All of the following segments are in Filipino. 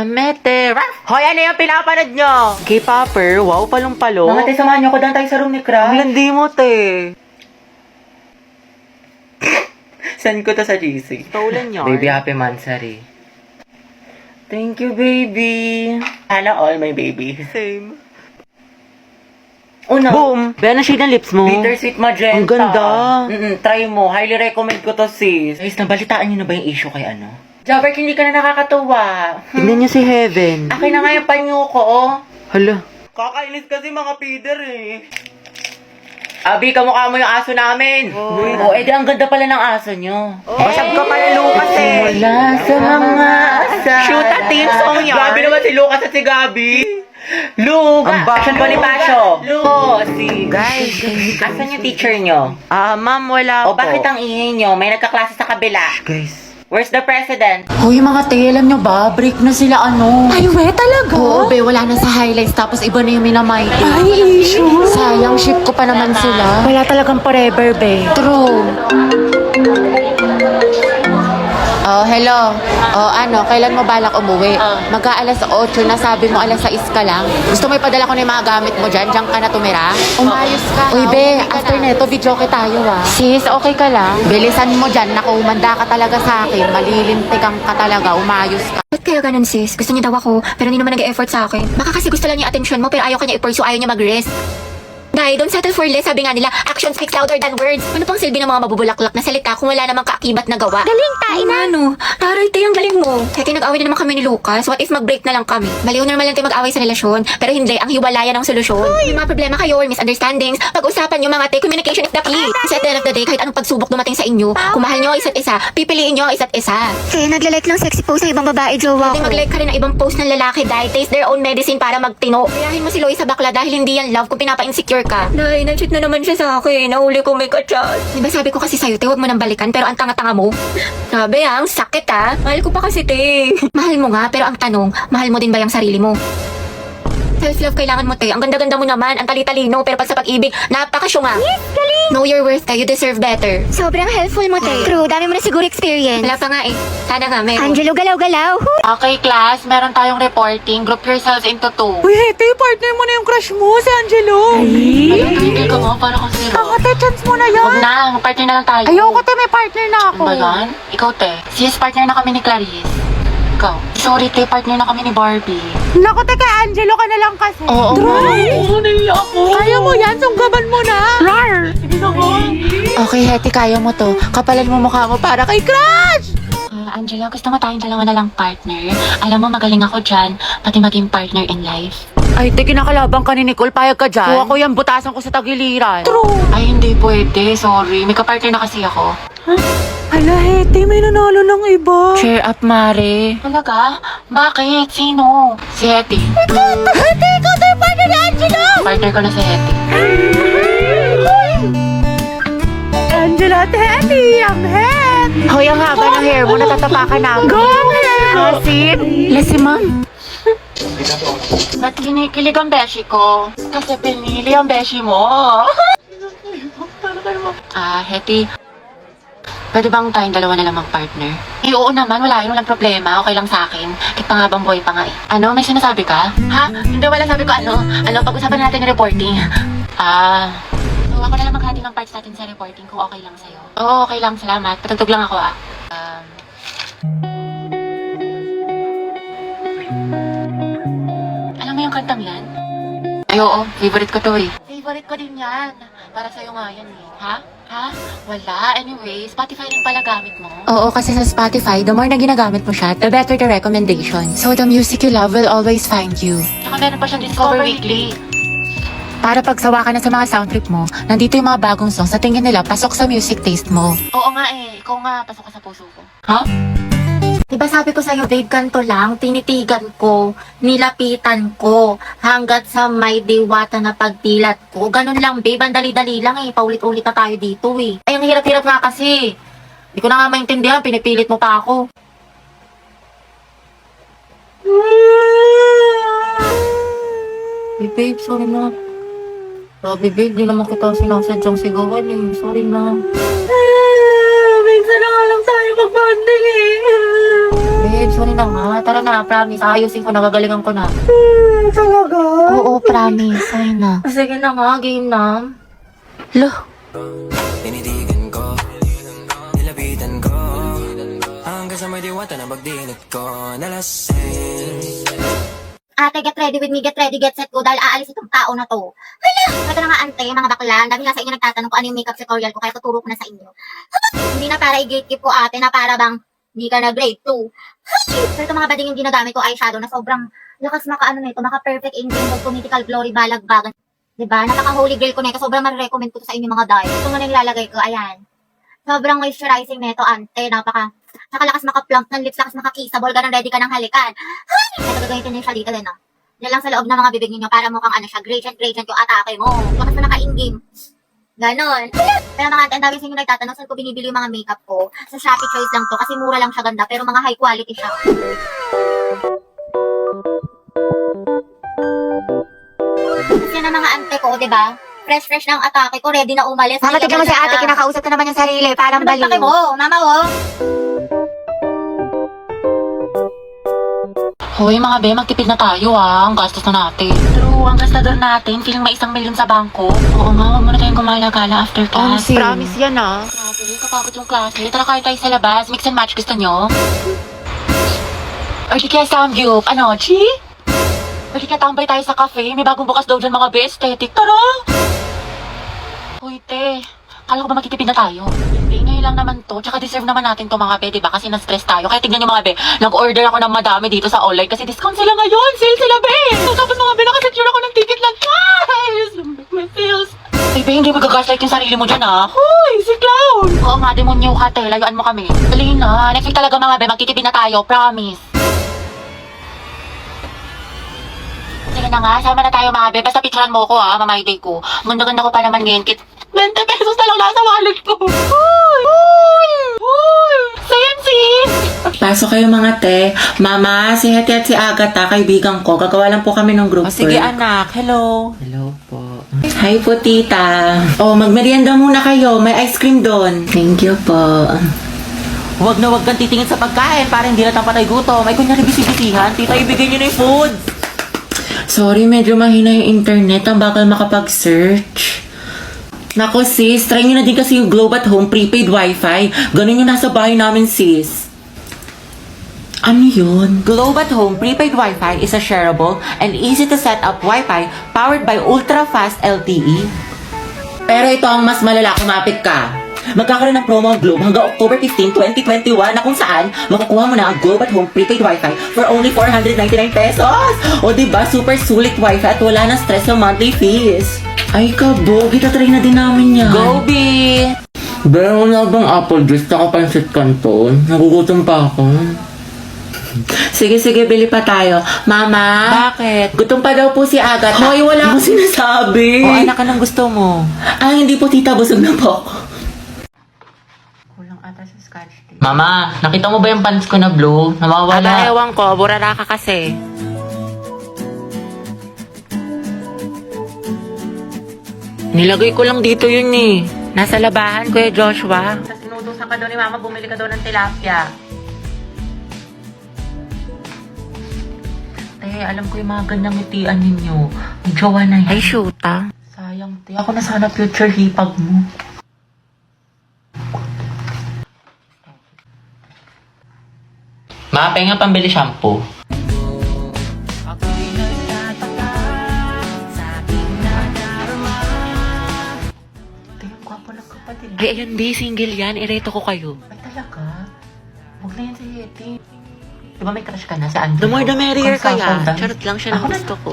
Mete. Hoy, ano yung pinapanood nyo? K-popper, wow, palong-palo. Mga te, samahan niyo ko doon tayo sa room ni Crush. Ang landi mo, te. Send ko to sa GC. Stolen yun. Baby, happy mansari. Thank you, baby. Sana all, my baby. Same. Una, Boom! Be, ano shade ng lips mo? Bittersweet Magenta. Ang ganda. Try mo. Highly recommend ko to, sis. Guys, nabalitaan niyo na ba yung issue kay ano? Jabber, hindi ka na nakakatuwa. Tignan niyo si Heaven. Akin na nga yung panyo ko, oh. Hala. Kakainis kasi mga feeder eh. Abi, kamukha mo yung aso namin. Oh, edi ang ganda pala ng aso nyo. Basag ka pala, Lucas eh. Wala sa mga asa. Shoot at team song yan. Gabi naman si Lucas at si Gabi. Luga. Ang bago. Asan ba ni Pasyo? Si... Guys. Asan yung teacher nyo? Ma'am, wala O po. bakit ang ingay nyo? May nagkaklase sa kabila. Guys. Where's the president? Hoy mga te, alam nyo ba? Break na sila ano. Ay, we, talaga? Oo, be, wala na sa highlights. Tapos iba na yung minamighty. Ay, issue. Sayang, ship ko pa naman sila. Wala talagang forever, be. True. Oh, hello. Oh, ano, kailan mo balak umuwi? Magka-alas 8 na, sabi mo alas 6 ka lang. Gusto mo ipadala ko na yung mga gamit mo dyan? Diyan ka na tumira? Umayos ka. Uy, be, after neto, video ko tayo ah. Sis, okay ka lang? Bilisan mo dyan, naku, umanda ka talaga sa akin. Malilintikan ka talaga, umayos ka. Ba't kaya ganun, sis? Gusto niya daw ako, pero hindi naman nag-e-effort sa akin. Baka kasi gusto lang niya attention mo, pero ayaw kanya i-pursue, ayaw niya mag-rest. Dahil don't settle for less, sabi nga nila, action speaks louder than words. Ano pang silbi ng mga mabubulaklak na salita kung wala namang kaakibat na gawa? Galing, tain na. Ano? Taray, ang galing mo. Kaya nag-away na naman kami ni Lucas. What if mag-break na lang kami? Baliw na naman lang tayo mag-away sa relasyon. Pero hindi, ang hiwalayan ang solusyon. May mga problema kayo or misunderstandings. Pag-usapan nyo mga te, communication is the key. Kasi at the end of the day, kahit anong pagsubok dumating sa inyo, kung mahal nyo ang isa't isa, pipiliin nyo ang isa't isa. Kaya nagla-like ng sexy post ng ibang babae, jowa Hindi ko. mag-like ka rin ng ibang post ng lalaki dahil taste their own medicine para magtino. Kayahin mo si Lois sa bakla dahil hindi yan love kung pinapa-insecure ka. Nay, nag-cheat na naman siya sa akin. Nahuli ko may kachat. Diba sabi ko kasi sa'yo, te, huwag mo nang balikan pero ang tanga-tanga mo. Sabi ang sakit ah. Mahal ko pa kasi, te. Mahal mo nga, pero ang tanong, mahal mo din ba yung sarili mo? Self-love kailangan mo, te. Ang ganda-ganda mo naman, ang tali-talino, pero pag sa pag-ibig, napakasyunga. Yes, galing! Know your worth, te. You deserve better. Sobrang helpful mo, te. True, dami mo na siguro experience. Wala pa nga eh. Sana nga, meron. Angelo, galaw-galaw. Okay, class, meron tayong reporting. Group yourselves into 2. Uy, Hete, partner mo na yung crush mo, si Angelo. Ayun, tingin ka mo, para kang zero. Ate, chance mo na yan. Huwag na, mag-partner na lang tayo. Ayoko, te, may partner na ako. Ano ba yan? Ikaw, te. Sis, partner na kami ni Clarice. Ikaw. Sorry, te, partner na kami ni Barbie. Naku, te, kay Angelo ka na lang kasi. Oo, Oo, naiya ako. Kaya mo yan, sunggaban mo na. Rar! Sige na ko. Okay, Hetty, kaya mo to. Kapalan mo mukha mo para kay Crush! Angela, gusto mo tayong dalawa na lang partner? Alam mo, magaling ako dyan, pati maging partner in life. Ay, te, kinakalabang ka ni Nicole, payag ka dyan. Kung ako yan, butasan ko sa tagiliran. Ay, hindi pwede. Sorry. May kapartner na kasi ako. Hala, Hete, may nanalo ng iba. Cheer up, Mare. Talaga? Bakit? Sino? Si Hetty. Hete, ikaw tayo partner ni Angelo! Partner ko na si Hetty. Angelo at Hete, ang head! Hoy, ang haba ng hair mo. Natatapakan na. Go ahead! Asin? Lesi, ma'am. Ba't kinikilig ang beshi ko? Kasi pinili ang beshi mo. Hetty. Pwede bang tayong dalawa na lang mag-partner? Eh, oo naman. Wala yun. Walang problema. Okay lang sa akin. Kahit pangabang boy pa nga eh. Ano? May sinasabi ka? Ha? Hindi, wala sabi ko ano. Pag-usapan natin yung reporting. So, ako na lang maghati ng parts natin sa reporting kung okay lang sa'yo. Oo, okay lang. Salamat. Patugtog lang ako Alam mo yung kantang yan? Ay, oo. Favorite ko to eh. Favorite ko din yan. Para sa'yo nga yan eh. Ha? Wala. Anyway, Spotify rin pala gamit mo. Oo, kasi sa Spotify, the more na ginagamit mo siya, the better the recommendation. So, the music you love will always find you. Tsaka meron pa siyang Discover Weekly. Para pagsawa ka na sa mga sound trip mo, nandito yung mga bagong songs sa tingin nila pasok sa music taste mo. Oo nga eh. Ikaw nga, pasok ka sa puso ko. Ha? Diba sabi ko sa'yo, babe, ganito lang, tinitigan ko, nilapitan ko, hanggat sa may diwata na pagdilat ko. Ganun lang, babe, ang dali-dali lang eh, paulit-ulit na tayo dito eh. Ay, ang hirap-hirap nga kasi. Hindi ko na nga maintindihan, pinipilit mo pa ako. Babe, sorry na. Sabi, babe, di naman kita sinasadyang sigawan eh. Sorry na. Minsan na nga lang tayo mag-bonding eh. Babe, sorry na nga. Tara na, promise. Ayusin ko, nagagalingan ko na. Talaga? Oo, promise. Ay na. Sige na nga, game na. Lo. Tinitigan ko, nilapitan ko, hanggang sa may diwata na pagdinig ko, nalasing. Ate, get ready with me, get ready, get set go, dahil aalis itong tao na to. Hala! Ito na nga, ante, mga bakla. Dami nga sa inyo nagtatanong kung ano yung makeup tutorial ko, kaya tuturo ko na sa inyo. Hindi na para i-gatekeep ko, ate, na para bang hindi ka na grade 2. Pero ito mga bading yung ginagamit ko, eyeshadow, na sobrang lakas maka-ano na ito, maka-perfect engine of political glory, balagbagan. Diba? Napaka-holy grail ko na ito, sobrang marirecommend ko to sa inyo mga dahil. Ito nga na yung lalagay ko, ayan. Sobrang moisturizing na ito, ante, nakalakas maka-plump ng lips, lakas maka-kissable, ganun ready ka ng halikan. Ito gagamitin niyo siya dito din, no? Yan lang sa loob ng mga bibig niyo para mukhang ano siya, gradient yung atake mo. Lakas na naka-in-game. Ganon. Pero mga ante, ang dami sa inyo nagtatanong saan ko binibili yung mga makeup ko. Sa Shopee Choice lang to, kasi mura lang siya ganda, pero mga high quality siya. Kasi yan ang mga ante ko, diba? Fresh ng atake ko, ready na umalis. Mama, tignan mo si ate, kinakausap ka naman yung sarili. Parang Ano ba baliw. mo? Mama, oh. Hoy, mga be, magtipid na tayo Ang gastos na natin. True, ang gastador natin. Feeling may 1 milyon sa bangko. Oo nga, huwag muna tayong gumala-gala after class. Promise yan ah. Grabe, kapagod yung klase. Tara kayo tayo sa labas. Mix and match, gusto nyo? Or di kaya samgyup. Ano, chi? Or di kaya tambay tayo sa cafe. May bagong bukas daw dyan mga be, aesthetic. Tara! Hoy, te. Kala ko ba magtitipid na tayo? Hindi, ngayon lang naman to. Tsaka deserve naman natin to mga be, diba? Kasi na-stress tayo. Kaya tignan nyo mga be, nag-order ako ng madami dito sa online kasi discount sila ngayon. Sale sila be! So, tapos mga be, nakasecure ako ng ticket lang. Guys! My feels. Ay be, hindi magagaslight yung sarili mo dyan Hoy, si Clown! Oo nga, demonyo ka te. Layuan mo kami. Dali na. Next week talaga mga be, magtitipid na tayo. Promise. Sige na nga, sama na tayo mga be. Basta picturean mo ko mamayday ko. Ganda-ganda ko pa naman ngayon. 20 pesos na lang nasa wallet ko. Hoy! Sensi! Pasok kayo mga te. Mama, si Hetty at si Agatha, kaibigan ko. Gagawa lang po kami ng group Sige work. anak, hello. Hello po. Hi po, tita. Oh, magmerienda muna kayo. May ice cream doon. Thank you po. Huwag na huwag kang titingin sa pagkain para hindi na tayo patay gutom. May kunyari bisibisihan. Tita, ibigay niyo na yung food. Sorry, medyo mahina yung internet. Ang bakal makapag-search. Nako sis, try nyo na din kasi yung Globe at Home prepaid wifi. Ganun yung nasa bahay namin sis. Ano yun? Globe at Home prepaid wifi is a shareable and easy to set up wifi powered by ultra-fast LTE. Pero ito ang mas malala, kumapit ka. Magkakaroon ng promo ang Globe hanggang October 15, 2021 na kung saan makukuha mo na ang Globe at Home prepaid wifi for only 499 pesos. O diba, super sulit wifi at wala na stress sa monthly fees. Ay kabog, itatry na din namin yan. Go, B! Pero wala bang apple juice tsaka pansit canton? Nagugutom pa ako. Sige, bili pa tayo. Mama? Bakit? Gutom pa daw po si Agatha. Hoy, wala akong sinasabi. O anak, anong gusto mo? Hindi po tita, busog na po ako. Kulang ata sa scotch tape. Mama, nakita mo ba yung pants ko na blue? Nawawala. Ewan ko, burara ka kasi. Nilagay ko lang dito yun Nasa labahan, Kuya Joshua. Tapos sinutusan ka daw ni Mama, bumili ka daw ng tilapia. Alam ko yung mga ganyang ngitian ninyo. May jowa na yan. Ay, shoot Sayang, te. Ako na sana future hipag mo. Ma, penga pambili shampoo. Te, ang gwapo ng kapatid. Ay, ayun, B. Single yan. Ireto ko kayo. Ay, talaga? Huwag na yan si Yeti. Di ba may crush ka na sa Andrew? The more the merrier kaya. Charot lang siya ng gusto ko.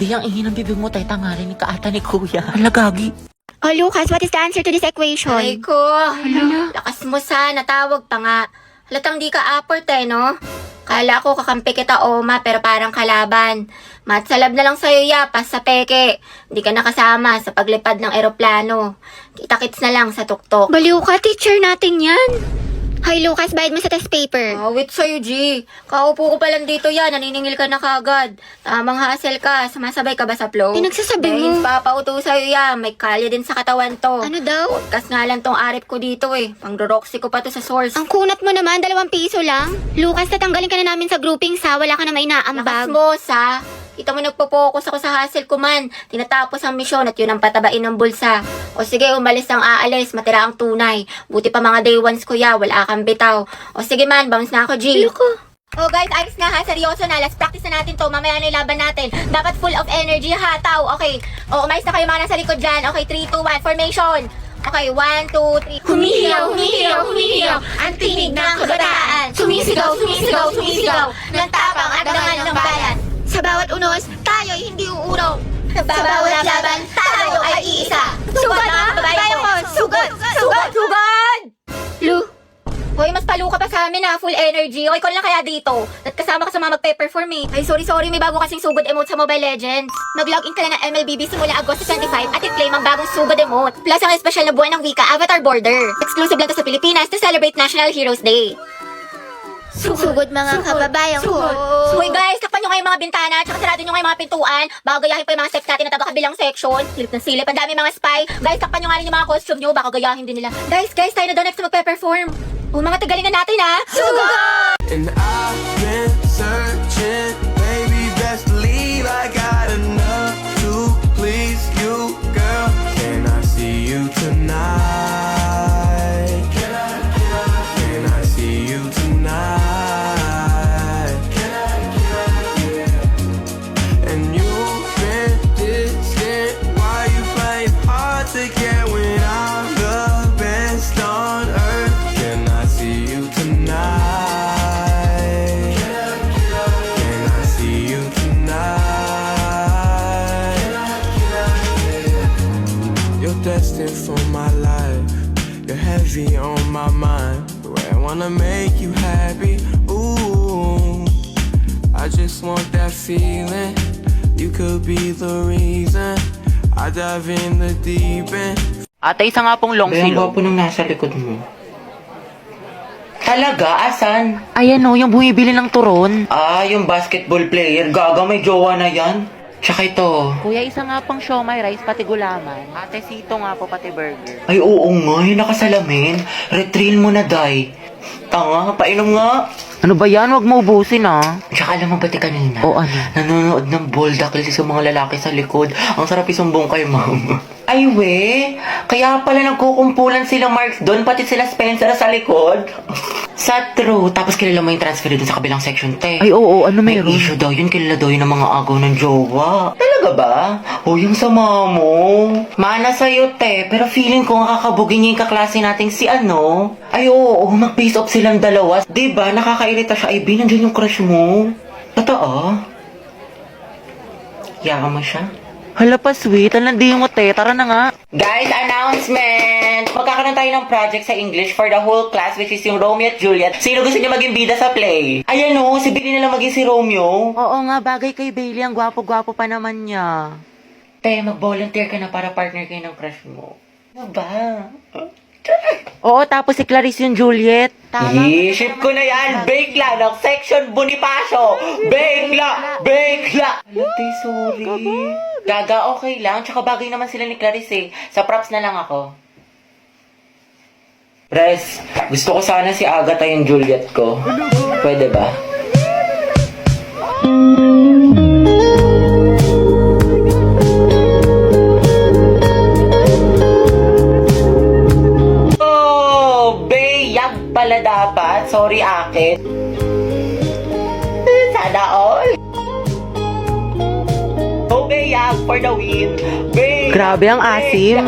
Di ang ingin ng bibig mo, tay tangali ni kaata ni Kuya. Alagagi. Oh, Lucas, what is the answer to this equation? Aray ko. Lakas mo sana. Tawag pa nga. Halatang di ka aport no? Kala ko kakampi kita Oma pero parang kalaban. Matsalab na lang sa'yo yapas sa peke. Hindi ka nakasama sa paglipad ng eroplano. Kita-kits na lang sa tuktok. Baliw ka, teacher natin yan. Hoy Lucas, bayad mo sa test paper. Awit sa'yo, G. Kaupo ko pa lang dito yan. Naniningil ka na kagad. Tamang hassle ka. Sumasabay ka ba sa flow? Pinagsasabi mo. Dahil papauto sa'yo yan. May kalye din sa katawan to. Ano daw? Podcast nga lang tong arip ko dito eh. Pang-roxy ko pa to sa source. Ang kunat mo naman, 2 piso lang. Lucas, tatanggalin ka na namin sa grouping sa. Wala ka na may Lakas inaambag. mo, sa. Kita mo nagpo-focus ako sa hustle ko man. Tinatapos ang misyon at yun ang patabain ng bulsa. O sige, umalis ang aalis, matira ang tunay. Buti pa mga day ones kuya, wala kang bitaw. O sige man, bounce na ako, G. Oh guys, ayos na ha, seryoso na. Let's practice na natin to. Mamaya na yung laban natin. Dapat full of energy ha, tao. Okay. O, umayos na kayo mga nasa likod dyan. Okay, 3, 2, 1, formation. Okay, 1, 2, 3. Humihiyaw, humihiyaw, humihiyaw. Ang tinig ng kabataan. Sumisigaw, sumisigaw, sumisigaw. Ng tapang at dangal ng bayan. Sa bawat unos, tayo'y hindi uurong. Sa bawat laban, tayo ay iisa. Sugod mga kabayan ko! Sugod! Sugod! Sugod! Lu, Hoy, mas palo ka pa sa amin ha, full energy. Okay, ko lang kaya dito. At kasama ka sa mga magpe-perform eh. Ay, sorry, may bago kasing sugod emote sa Mobile Legends. Mag-login ka lang ng MLBB simula Agosto 25 at i-claim ang bagong sugod emote. Plus ang espesyal na buwan ng wika, Avatar Border. Exclusive lang to sa Pilipinas to celebrate National Heroes Day. sugod mga kababayan ko. Hoy guys, takpan nyo nga yung mga bintana, tsaka sarado nyo nga yung mga pintuan. Baka gayahin pa yung mga steps natin na taga-kabilang section. Silip na silip, ang dami mga spy. Guys, takpan nyo nga rin yung mga costume nyo, baka gayahin din nila. Guys, tayo na daw next na magpe-perform. Oh, mga tagalingan natin ha. Sugod! And I've been searching, baby, best believe I got enough to please you, girl. Can I see you tonight? Can I see you tonight? And you've been distant, why you playing hard to get when I'm the best on earth? Can I see you tonight? Can I see you tonight? You're destined for my life. You're heavy on my mind. The way I wanna make you happy. Ooh, I just want that feeling. You could be the reason I dive in the deep end. Ate, isa nga pong long silog. Ang nung nasa likod mo. Talaga? Asan? Ayan o, yung bumibili ng turon. Ah, yung basketball player. Gaga, may jowa na yan. Tsaka ito. Kuya, isa nga pang siomay rice, pati gulaman. Ate, sito nga po, pati burger. Ay, oo nga. Yung nakasalamin. Retrill mo na, day. Tanga, painom nga. Ano ba yan? Huwag mo ubusin ah. Tsaka alam mo ba kanina? O ano? Nanonood ng Boldakil sa mga lalaki sa likod. Ang sarap isumbong kay mama. Ay, we. Kaya pala nagkukumpulan sila Marks doon, pati sila Spencer sa likod. Sa true. Tapos kilala mo yung transfer doon sa kabilang section, te. Ay, oo, ano May meron? issue daw yun. Kilala daw yun ng mga agaw ng jowa. Talaga ba? O, yung sama mo. Mana sa'yo, te. Pero feeling ko kakabugin niya yung kaklase nating si ano. Ay, oo. Mag-face off silang dalawa. Diba? Nakakairita siya. Ay, nandiyan yung crush mo. Totoo? Yaka mo siya? Hala pa, sweet. Ang landi mo, te. Tara na nga. Guys, announcement! Magkakaroon tayo ng project sa English for the whole class, which is yung Romeo at Juliet. Sino gusto niyo maging bida sa play? Ayan o, si Billy na lang maging si Romeo. Oo nga, bagay kay Bailey. Ang gwapo-gwapo pa naman niya. Te, mag-volunteer ka na para partner kayo ng crush mo. Ano ba? Oo, tapos si Clarice yung Juliet. Ship ko na yan! Bakla ng section Bonifacio! Bakla! Bakla! Ate, sorry. Gaga, okay lang. Tsaka bagay naman sila ni Clarice eh. Sa props na lang ako. Pres, gusto ko sana si Agatha yung Juliet ko. Pwede ba? Pala dapat. Sorry, akin. Sana all. Okay, for the win. Grabe ang asim.